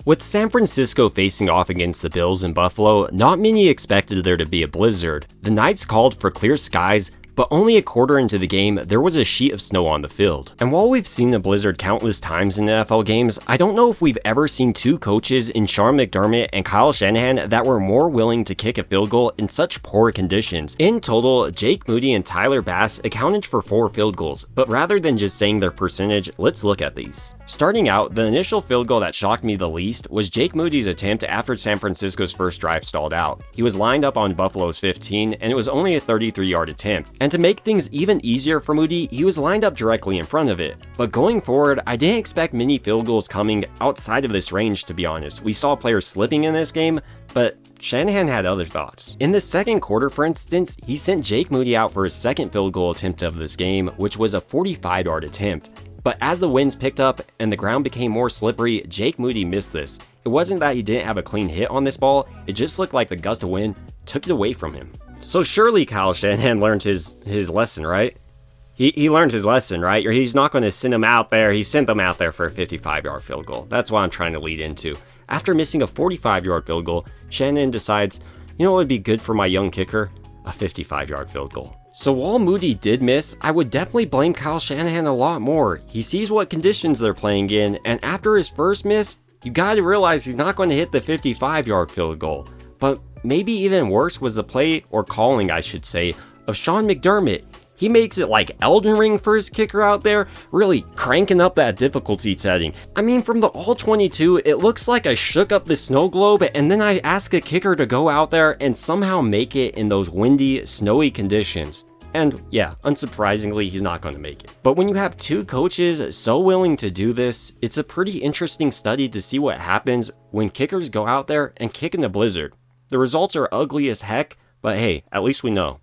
With San Francisco facing off against the Bills in Buffalo, not many expected there to be a blizzard. The Knights called for clear skies, but only a quarter into the game, there was a sheet of snow on the field. And while we've seen the blizzard countless times in NFL games, I don't know if we've ever seen two coaches in Sean McDermott and Kyle Shanahan that were more willing to kick a field goal in such poor conditions. In total, Jake Moody and Tyler Bass accounted for 4 field goals, but rather than just saying their percentage, let's look at these. Starting out, the initial field goal that shocked me the least was Jake Moody's attempt after San Francisco's first drive stalled out. He was lined up on Buffalo's 15, and it was only a 33-yard attempt. And to make things even easier for Moody, he was lined up directly in front of it. But going forward, I didn't expect many field goals coming outside of this range, to be honest. We saw players slipping in this game, but Shanahan had other thoughts. In the second quarter, for instance, he sent Jake Moody out for his second field goal attempt of this game, which was a 45-yard attempt. But as the winds picked up and the ground became more slippery, Jake Moody missed this. It wasn't that he didn't have a clean hit on this ball, it just looked like the gust of wind took it away from him. So surely Kyle Shanahan learned his lesson, right? He learned his lesson, right? Or he's not going to send him out there. He sent them out there for a 55-yard field goal. That's what I'm trying to lead into. After missing a 45-yard field goal, Shanahan decides, you know what would be good for my young kicker? A 55-yard field goal. So while Moody did miss, I would definitely blame Kyle Shanahan a lot more. He sees what conditions they're playing in, and after his first miss, you gotta realize he's not going to hit the 55-yard field goal. But maybe even worse was the play, or calling I should say, of Sean McDermott. He makes it like Elden Ring for his kicker out there, really cranking up that difficulty setting. I mean, from the All-22, it looks like I shook up the snow globe and then I ask a kicker to go out there and somehow make it in those windy, snowy conditions. And yeah, unsurprisingly, he's not going to make it. But when you have two coaches so willing to do this, it's a pretty interesting study to see what happens when kickers go out there and kick in the blizzard. The results are ugly as heck, but hey, at least we know.